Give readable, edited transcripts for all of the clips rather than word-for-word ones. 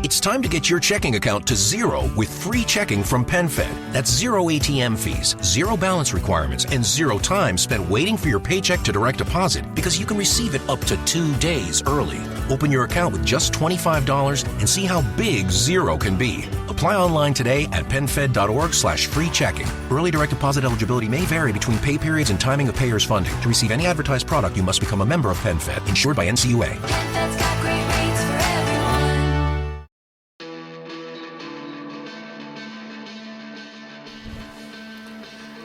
It's time to get your checking account to zero with free checking from PenFed. That's zero ATM fees, zero balance requirements, and zero time spent waiting for your paycheck to direct deposit because you can receive it up to 2 days early. Open your account with just $25 and see how big zero can be. Apply online today at PenFed.org/free checking. Early direct deposit eligibility may vary between pay periods and timing of payers' funding. To receive any advertised product, you must become a member of PenFed, insured by NCUA. PenFed's got great rates for everyone.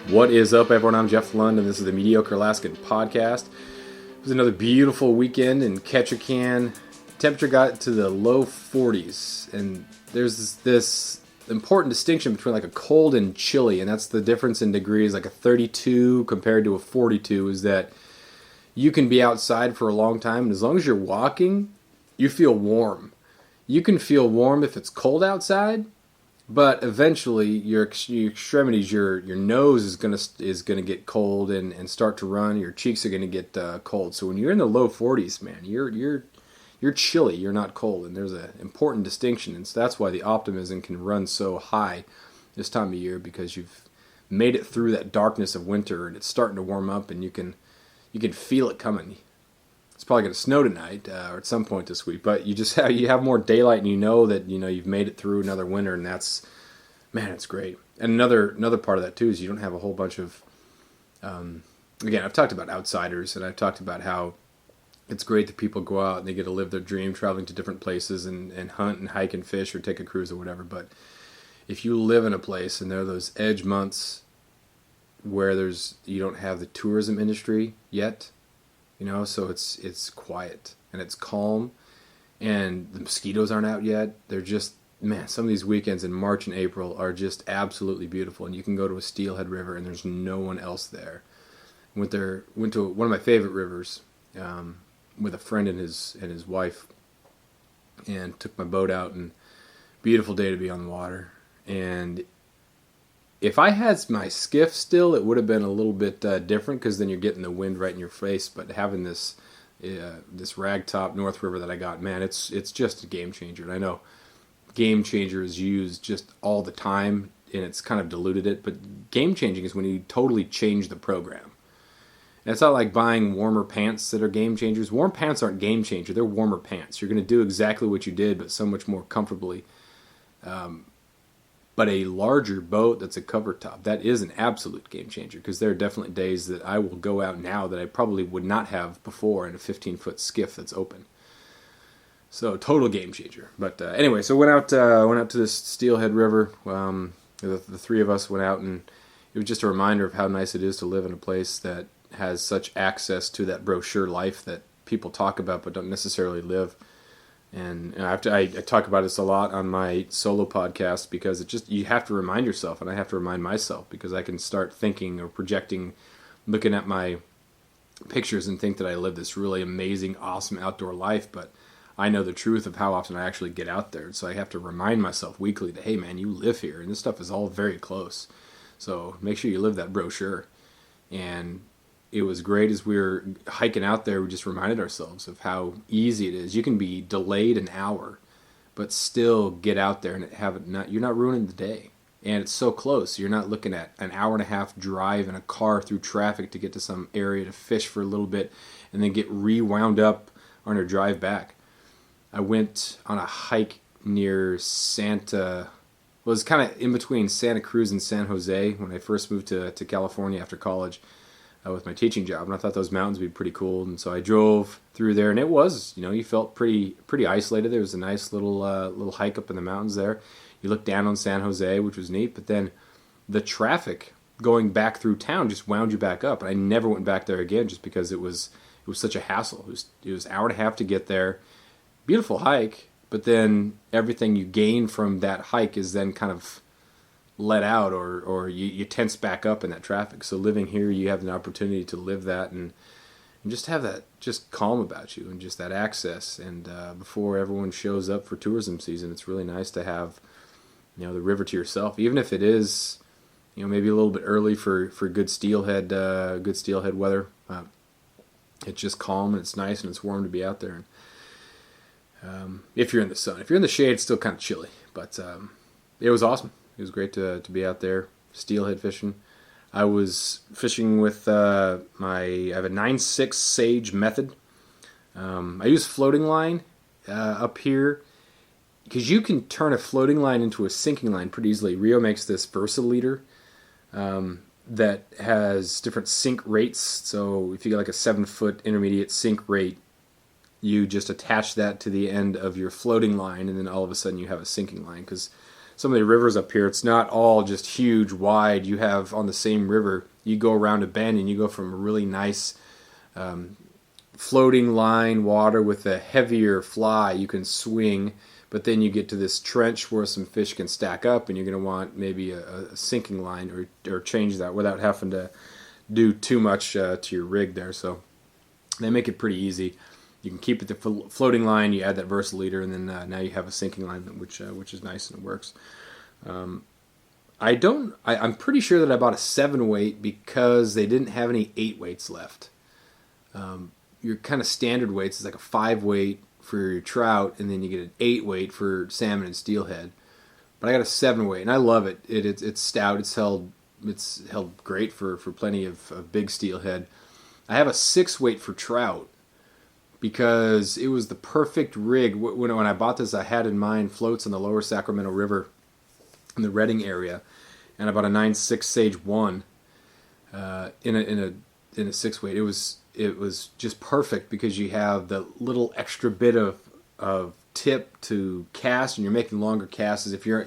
What is up, everyone? I'm Jeff Lund, and this is the Mediocre Alaskan Podcast. It was another beautiful weekend in Ketchikan. Temperature got to the low 40s, and there's this important distinction between like a cold and chilly, and that's the difference in degrees. Like a 32 compared to a 42 is that you can be outside for a long time, and as long as you're walking, you feel warm. You can feel warm if it's cold outside, but eventually your extremities, your nose is gonna get cold and start to run. Your cheeks are gonna get cold. So when you're in the low 40s, man, you're chilly. You're not cold, and there's an important distinction, and so that's why the optimism can run so high this time of year, because you've made it through that darkness of winter, and it's starting to warm up, and you can feel it coming. It's probably going to snow tonight or at some point this week, but you have more daylight, and you know that you've made it through another winter, and it's great. And another part of that too is you don't have a whole bunch of again, I've talked about outsiders, and I've talked about how it's great that people go out and they get to live their dream, traveling to different places and hunt and hike and fish or take a cruise or whatever. But if you live in a place and there are those edge months where you don't have the tourism industry yet, so it's quiet and it's calm and the mosquitoes aren't out yet. They're just, man, some of these weekends in March and April are just absolutely beautiful, and you can go to a Steelhead River and there's no one else there. Went to one of my favorite rivers with a friend and his wife, and took my boat out, and beautiful day to be on the water. And if I had my skiff still, it would have been a little bit different, because then you're getting the wind right in your face. But having this ragtop North River that I got, man, it's just a game changer. And I know game changer is used just all the time, and it's kind of diluted it. But game changing is when you totally change the program. And it's not like buying warmer pants that are game changers. Warm pants aren't game changer. They're warmer pants. You're going to do exactly what you did, but so much more comfortably. But a larger boat that's a cover top, that is an absolute game changer, because there are definitely days that I will go out now that I probably would not have before in a 15-foot skiff that's open. So total game changer. But anyway, so went out to this Steelhead River. The three of us went out, and it was just a reminder of how nice it is to live in a place that has such access to that brochure life that people talk about but don't necessarily live. And I talk about this a lot on my solo podcast, because you have to remind yourself, and I have to remind myself, because I can start thinking or projecting, looking at my pictures and think that I live this really amazing, awesome outdoor life, but I know the truth of how often I actually get out there. So I have to remind myself weekly that, hey man, you live here, and this stuff is all very close. So make sure you live that brochure. And it was great as we were hiking out there. We just reminded ourselves of how easy it is. You can be delayed an hour, but still get out there and you're not ruining the day. And it's so close. You're not looking at an hour and a half drive in a car through traffic to get to some area to fish for a little bit and then get rewound up on your drive back. I went on a hike near it was kind of in between Santa Cruz and San Jose when I first moved to California after college. With my teaching job, and I thought those mountains would be pretty cool, and so I drove through there, and it was, you felt pretty isolated. There was a nice little hike up in the mountains there. You looked down on San Jose, which was neat, but then the traffic going back through town just wound you back up, and I never went back there again, just because it was such a hassle. It was an hour and a half to get there. Beautiful hike, but then everything you gain from that hike is then kind of let out, or you tense back up in that traffic. So living here, you have an opportunity to live that and just have that just calm about you, and just that access. And before everyone shows up for tourism season, it's really nice to have the river to yourself, even if it is maybe a little bit early for good steelhead weather. It's just calm, and it's nice, and it's warm to be out there. if you're in the sun. If you're in the shade, it's still kind of chilly. But it was awesome. It was great to be out there steelhead fishing. I was fishing with I have a 9/6 Sage method. I use floating line up here because you can turn a floating line into a sinking line pretty easily. Rio makes this Versa leader that has different sink rates. So if you got like a 7-foot intermediate sink rate, you just attach that to the end of your floating line, and then all of a sudden you have a sinking line. Because some of the rivers up here, it's not all just huge, wide. You have on the same river, you go around a bend and you go from a really nice floating line water with a heavier fly you can swing, but then you get to this trench where some fish can stack up, and you're going to want maybe a sinking line or change that without having to do too much to your rig there. So they make it pretty easy. You can keep it the floating line, you add that Versa leader, and then now you have a sinking line, which is nice and it works. I'm pretty sure that I bought a 7-weight because they didn't have any 8-weights left. Your kind of standard weights is like a 5-weight for your trout, and then you get an 8-weight for salmon and steelhead. But I got a 7-weight, and I love it. It's stout. It's held great for plenty of big steelhead. I have a 6-weight for trout because it was the perfect rig. When I bought this, I had in mind floats on the lower Sacramento River in the Redding area, and I bought a 9/6 Sage 1 in a 6-weight. It was just perfect because you have the little extra bit of tip to cast, and you're making longer casts. If you're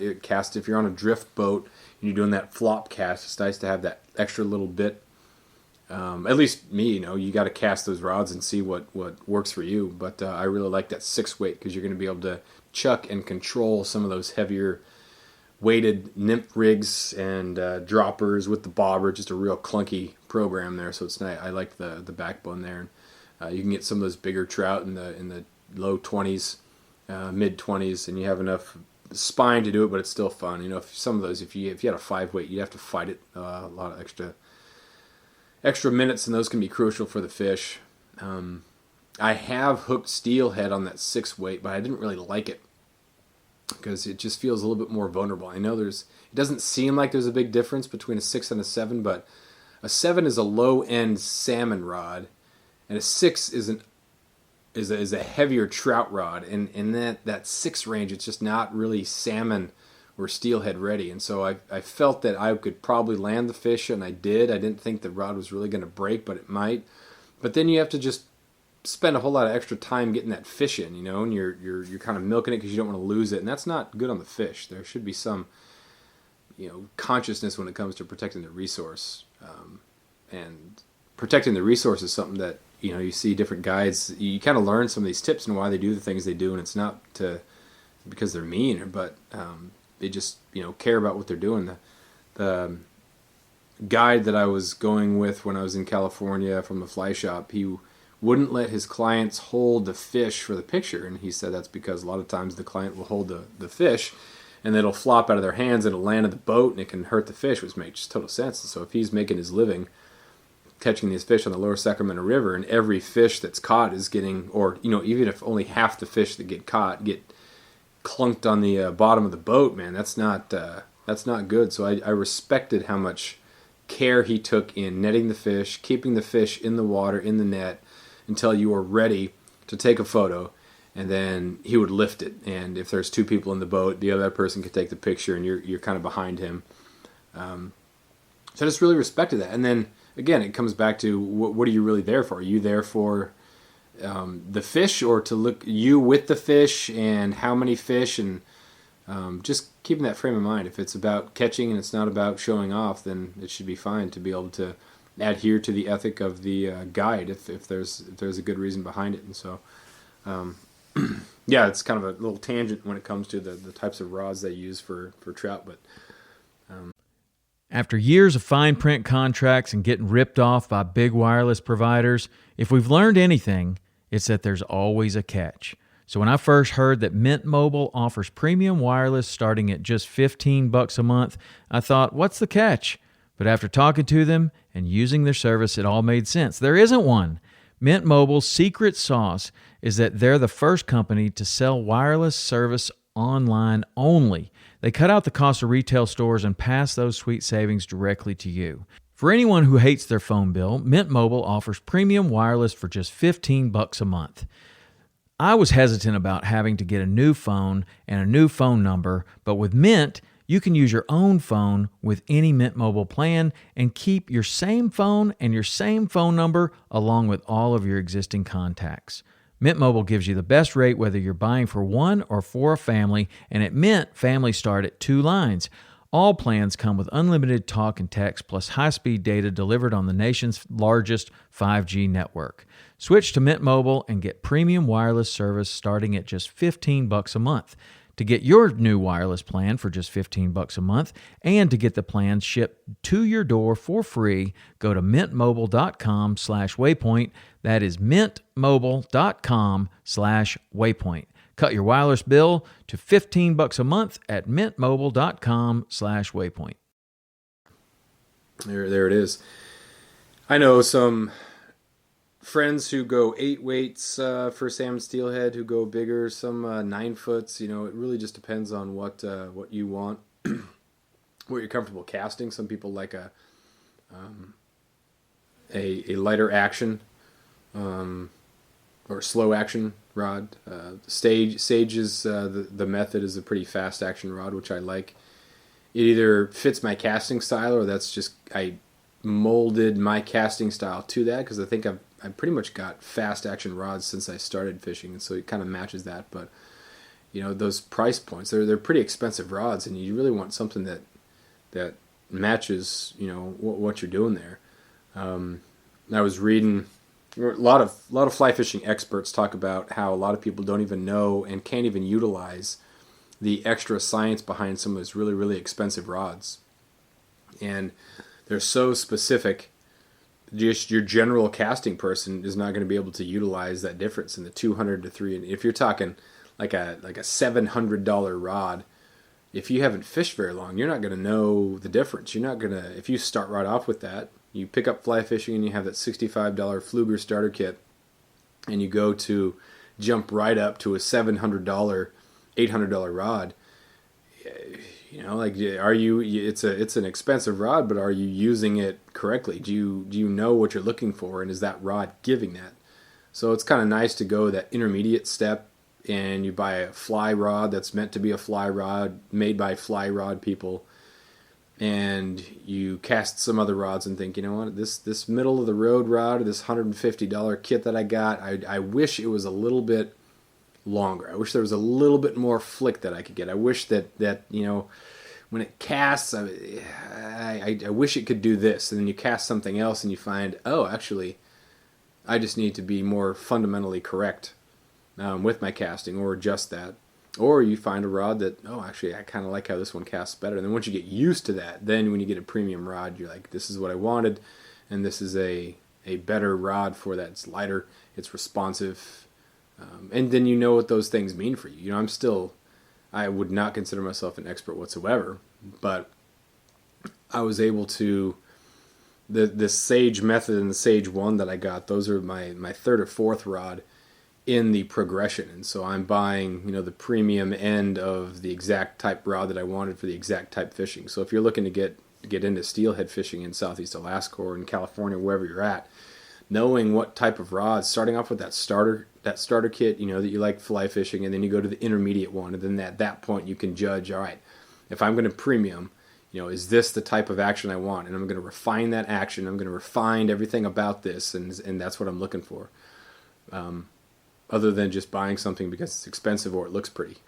on a drift boat and you're doing that flop cast, it's nice to have that extra little bit. At least me, you got to cast those rods and see what works for you. But I really like that 6-weight because you're going to be able to chuck and control some of those heavier weighted nymph rigs and droppers with the bobber. Just a real clunky program there, so it's nice. I like the backbone there. You can get some of those bigger trout in the low 20s, mid 20s, and you have enough spine to do it, but it's still fun. If some of those, if you had a 5-weight, you'd have to fight it a lot of extra minutes, and those can be crucial for the fish. I have hooked steelhead on that 6-weight, but I didn't really like it because it just feels a little bit more vulnerable. I know it doesn't seem like there's a big difference between a 6 and a 7, but a 7 is a low-end salmon rod, and a 6 is a heavier trout rod. And in that 6 range, it's just not really salmon or steelhead ready. And so I felt that I could probably land the fish, and I did. I didn't think the rod was really going to break, but it might. But then you have to just spend a whole lot of extra time getting that fish in, and you're kind of milking it because you don't want to lose it, and that's not good on the fish. There should be some consciousness when it comes to protecting the resource, and protecting the resource is something that you see different guides. You kind of learn some of these tips and why they do the things they do, and it's not because they're mean, but they just care about what they're doing. The guide that I was going with when I was in California from the fly shop, he wouldn't let his clients hold the fish for the picture, and he said that's because a lot of times the client will hold the fish and it'll flop out of their hands and it'll land in the boat and it can hurt the fish, which makes total sense. And so if he's making his living catching these fish on the lower Sacramento River, and every fish that's caught is getting, or even if only half the fish that get caught get clunked on the bottom of the boat, man, that's not good. So I respected how much care he took in netting the fish, keeping the fish in the water, in the net, until you were ready to take a photo, and then he would lift it. And if there's 2 people in the boat, the other person could take the picture, and you're kind of behind him. So I just really respected that. And then again, it comes back to what are you really there for? Are you there for the fish, or to look you with the fish, and how many fish, and just keeping that frame of mind. If it's about catching and it's not about showing off, then it should be fine to be able to adhere to the ethic of the guide if there's a good reason behind it. And so yeah, it's kind of a little tangent when it comes to the types of rods they use for trout, but after years of fine print contracts and getting ripped off by big wireless providers, if we've learned anything, it's that there's always a catch. So when I first heard that Mint Mobile offers premium wireless starting at just $15 a month, I thought, what's the catch? But after talking to them and using their service, it all made sense. There isn't one. Mint Mobile's secret sauce is that they're the first company to sell wireless service online only. They cut out the cost of retail stores and pass those sweet savings directly to you. For anyone who hates their phone bill, Mint Mobile offers premium wireless for just $15 a month. I was hesitant about having to get a new phone and a new phone number, but with Mint, you can use your own phone with any Mint Mobile plan and keep your same phone and your same phone number along with all of your existing contacts. Mint Mobile gives you the best rate whether you're buying for one or for a family, and at Mint, families start at 2 lines. All plans come with unlimited talk and text plus high-speed data delivered on the nation's largest 5G network. Switch to Mint Mobile and get premium wireless service starting at just $15 a month. To get your new wireless plan for just $15 a month and to get the plan shipped to your door for free, go to mintmobile.com/waypoint. That is mintmobile.com/waypoint. Cut your wireless bill to $15 a month at mintmobile.com/waypoint. There it is. I know some friends who go 8 weights for salmon steelhead, who go bigger, some 9 foots. It really just depends on what you want, what you're comfortable casting. Some people like a lighter action or slow action rod. Sage is the method is a pretty fast action rod, which I like. It either fits my casting style, or that's just I molded my casting style to that, because I think I've pretty much got fast action rods since I started fishing, and so it kind of matches that. But those price points, they're pretty expensive rods, and you really want something that matches what you're doing there. I was reading a lot of fly fishing experts talk about how a lot of people don't even know and can't even utilize the extra science behind some of those really, really expensive rods. And they're so specific, just your general casting person is not going to be able to utilize that difference in the 200 to 3. And if you're talking like a $700 rod, if you haven't fished very long, you're not going to know the difference. You're not going to, if you start right off with that, you pick up fly fishing and you have that $65 Fluger starter kit, and you go to jump right up to a $700, $800 rod. Are you? It's an expensive rod, but are you using it correctly? Do you know what you're looking for, and is that rod giving that? So it's kind of nice to go that intermediate step, and you buy a fly rod that's meant to be a fly rod, made by fly rod people, and you cast some other rods and think, this middle of the road rod, or this $150 kit that I got, I wish it was a little bit longer. I wish there was a little bit more flick that I could get. I wish that when it casts, I wish it could do this. And then you cast something else and you find, oh, actually, I just need to be more fundamentally correct with my casting, or adjust that. Or you find a rod that, oh, actually, I kind of like how this one casts better. And then once you get used to that, then when you get a premium rod, you're like, this is what I wanted, and this is a better rod for that. It's lighter, it's responsive, and then you know what those things mean for you. I would not consider myself an expert whatsoever, but I was able to, the Sage method and the Sage 1 that I got, those are my third or fourth rod in the progression. And so I'm buying, the premium end of the exact type rod that I wanted for the exact type fishing. So if you're looking to get into steelhead fishing in Southeast Alaska or in California, wherever you're at, knowing what type of rod, starting off with that starter kit, that you like fly fishing, and then you go to the intermediate one, and then at that point you can judge, all right, if I'm going to premium, is this the type of action I want? And I'm going to refine that action. I'm going to refine everything about this, and that's what I'm looking for. Other than just buying something because it's expensive or it looks pretty,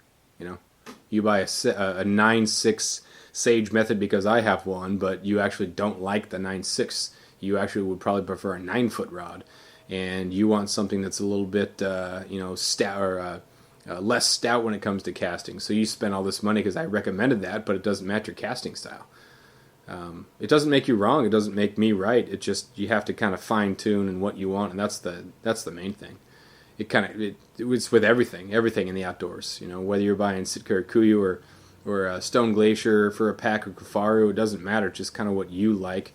You buy a 9.6 Sage method because I have one, but you actually don't like the 9.6. You actually would probably prefer a 9-foot rod, and you want something that's a little bit, stout, or less stout when it comes to casting. So you spend all this money because I recommended that, but it doesn't match your casting style. It doesn't make you wrong. It doesn't make me right. It just, you have to kind of fine tune in what you want, and that's the main thing. It's with everything in the outdoors. Whether you're buying Sitka or Kuyu or Stone Glacier for a pack or Kufaru, it doesn't matter. It's just kind of what you like.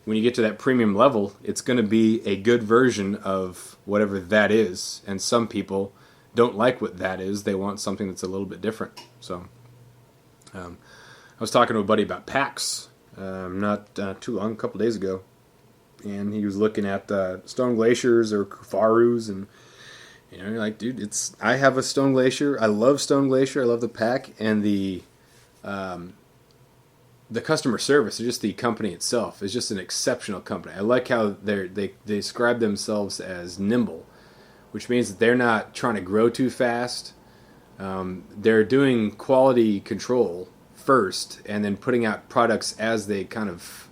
when you get to that premium level, it's going to be a good version of whatever that is. And some people don't like what that is. They want something that's a little bit different. So I was talking to a buddy about packs not too long, a couple days ago. And he was looking at Stone Glaciers or Kufarus, and you're like, dude, I have a Stone Glacier. I love Stone Glacier. I love the pack, and the customer service, or just the company itself, is just an exceptional company. I like how they describe themselves as nimble, which means that they're not trying to grow too fast. They're doing quality control first, and then putting out products as they kind of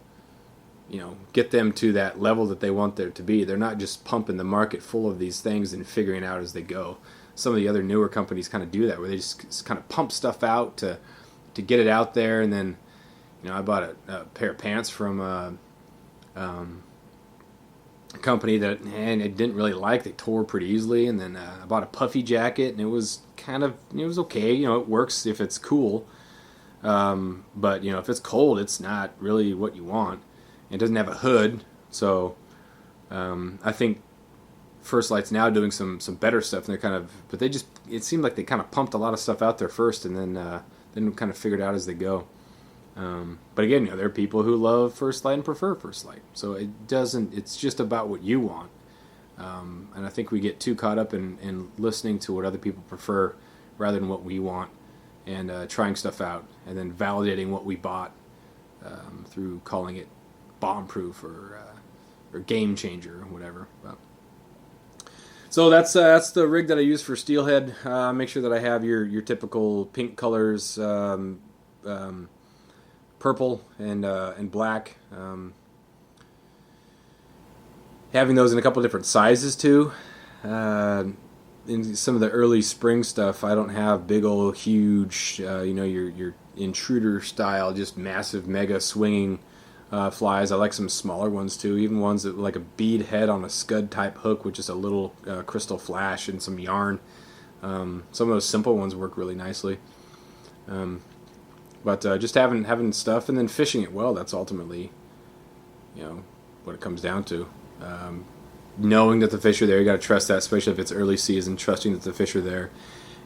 get them to that level that they want there to be. They're not just pumping the market full of these things and figuring out as they go. Some of the other newer companies kind of do that, where they just kind of pump stuff out to get it out there. And then, I bought a pair of pants from a company that it didn't really like. They tore pretty easily. And then I bought a puffy jacket, and it was okay. It works if it's cool. But if it's cold, it's not really what you want. It doesn't have a hood, so I think First Light's now doing some better stuff. And but it seemed like they kind of pumped a lot of stuff out there first, and then kind of figured out as they go. But again, there are people who love First Light and prefer First Light, so it's just about what you want. And I think we get too caught up in listening to what other people prefer rather than what we want, and trying stuff out, and then validating what we bought through calling it bomb-proof or game changer or whatever. So that's the rig that I use for Steelhead. Make sure that I have your typical pink colors, purple and black. Having those in a couple different sizes too. In some of the early spring stuff, I don't have big old huge, your intruder style, just massive mega swinging flies. I like some smaller ones too, even ones that like a bead head on a scud type hook with just a little crystal flash and some yarn. Some of those simple ones work really nicely. But just having stuff and then fishing it well, that's ultimately what it comes down to. Knowing that the fish are there, you got to trust that, especially if it's early season, trusting that the fish are there,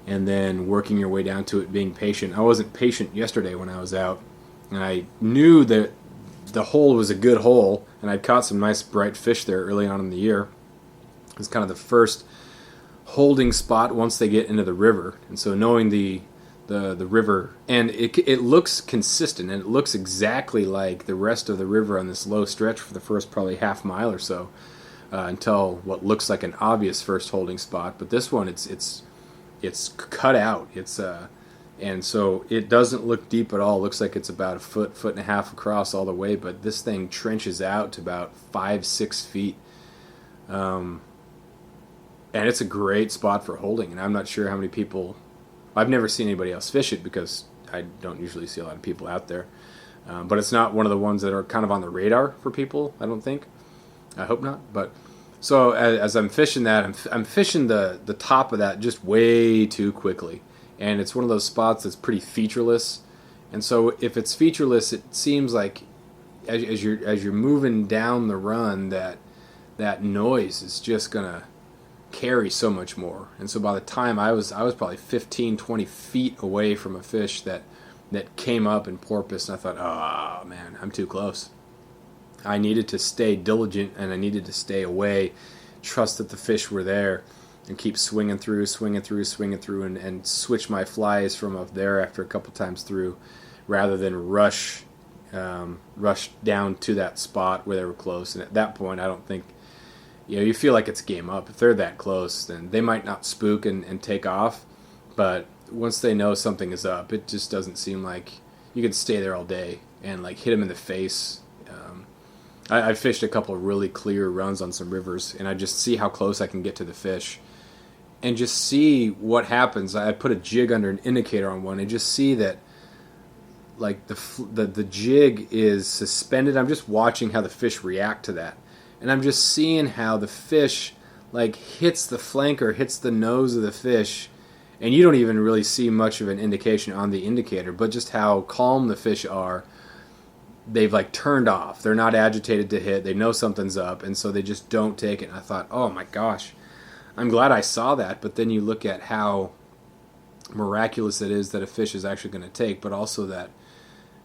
and then working your way down to it, being patient. I wasn't patient yesterday when I was out, and I knew that the hole was a good hole, and I'd caught some nice bright fish there early on in the year. It was kind of the first holding spot once they get into the river, and so knowing the river, and it looks consistent, and it looks exactly like the rest of the river on this low stretch for the first probably half mile or so, until what looks like an obvious first holding spot. But this one, it's cut out. And so it doesn't look deep at all. It looks like it's about a foot and a half across all the way, but this thing trenches out to about 5-6 feet. And it's a great spot for holding, and I'm not sure how many people... I've never seen anybody else fish it because I don't usually see a lot of people out there. But it's not one of the ones that are kind of on the radar for people, I don't think. I hope not. But so as I'm fishing that, I'm fishing the top of that just way too quickly. And it's one of those spots that's pretty featureless. And so if it's featureless, it seems like as you're moving down the run, that noise is just gonna carry so much more. And so by the time I was probably 15-20 feet away from a fish that came up and porpoised, and I thought, oh man, I'm too close. I needed to stay diligent, and I needed to stay away, trust that the fish were there, and keep swinging through, and switch my flies from up there after a couple times through, rather than rush down to that spot where they were close. And at that point, I don't think, you feel like it's game up. If they're that close, then they might not spook and take off, but once they know something is up, it just doesn't seem like you can stay there all day and like hit them in the face. I fished a couple of really clear runs on some rivers, and I just see how close I can get to the fish and just see what happens. I put a jig under an indicator on one and just see that like the jig is suspended. I'm just watching how the fish react to that, and I'm just seeing how the fish like hits the flanker, hits the nose of the fish, and you don't even really see much of an indication on the indicator, but just how calm the fish are. they've like turned off. They're not agitated to hit. They know something's up, and so they just don't take it. And I thought, oh my gosh, I'm glad I saw that. But then you look at how miraculous it is that a fish is actually going to take, but also that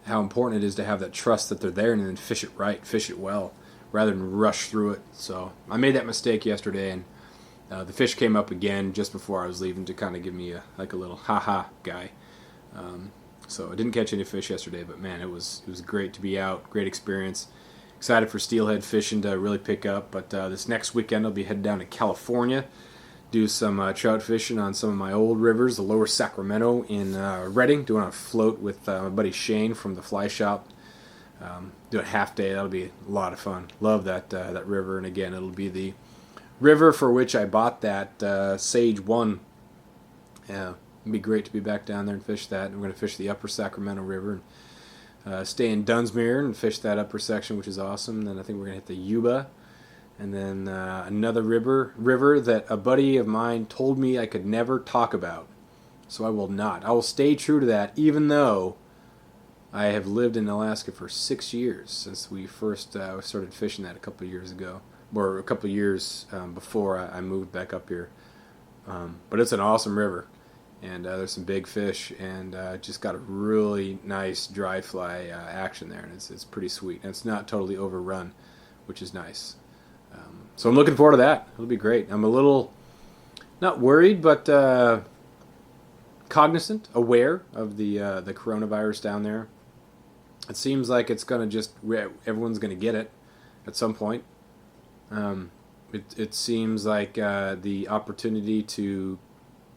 how important it is to have that trust that they're there and then fish it right, fish it well, rather than rush through it. So I made that mistake yesterday, and the fish came up again just before I was leaving to kind of give me a little ha-ha guy. So I didn't catch any fish yesterday, but man, it was great to be out, great experience. Excited for steelhead fishing to really pick up, but this next weekend I'll be heading down to California, do some trout fishing on some of my old rivers, the lower Sacramento in Redding, doing a float with my buddy Shane from the Fly Shop. Do a half day. That'll be a lot of fun. Love that river, and again, it'll be the river for which I bought that Sage 1. Yeah, it'd be great to be back down there and fish that. And we're going to fish the upper Sacramento River and stay in Dunsmuir and fish that upper section, which is awesome. Then I think we're going to hit the Yuba, and then another river that a buddy of mine told me I could never talk about. So I will not. I will stay true to that, even though I have lived in Alaska for 6 years since we first started fishing that a couple of years ago, or a couple of years before I moved back up here. But it's an awesome river, and there's some big fish, and just got a really nice dry fly action there, and it's pretty sweet. And it's not totally overrun, which is nice. So I'm looking forward to that. It'll be great. I'm a little, not worried, but cognizant, aware of the coronavirus down there. It seems like it's going to everyone's going to get it at some point. It seems like the opportunity to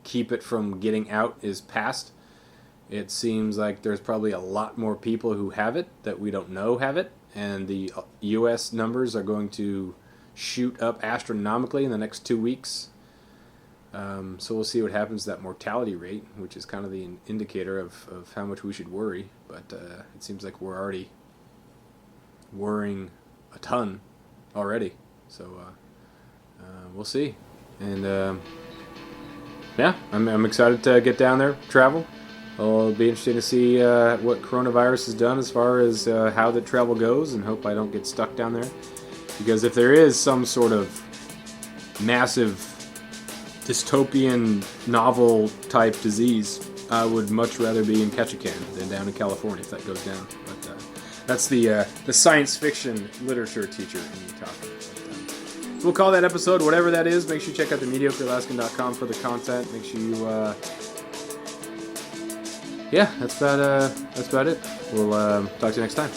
keep it from getting out is past. It seems like there's probably a lot more people who have it that we don't know have it, and the U.S. numbers are going to shoot up astronomically in the next 2 weeks. So we'll see what happens to that mortality rate, which is kind of the indicator of how much we should worry. But it seems like we're already worrying a ton already. So we'll see. And yeah, I'm excited to get down there, travel. It'll be interesting to see what coronavirus has done as far as how the travel goes, and hope I don't get stuck down there. Because if there is some sort of massive dystopian novel type disease, I would much rather be in Ketchikan than down in California if that goes down. But that's the science fiction literature teacher in me talking. But, we'll call that episode whatever that is. Make sure you check out the mediocrealaskan.com for the content. Make sure you yeah, that's about it. We'll talk to you next time.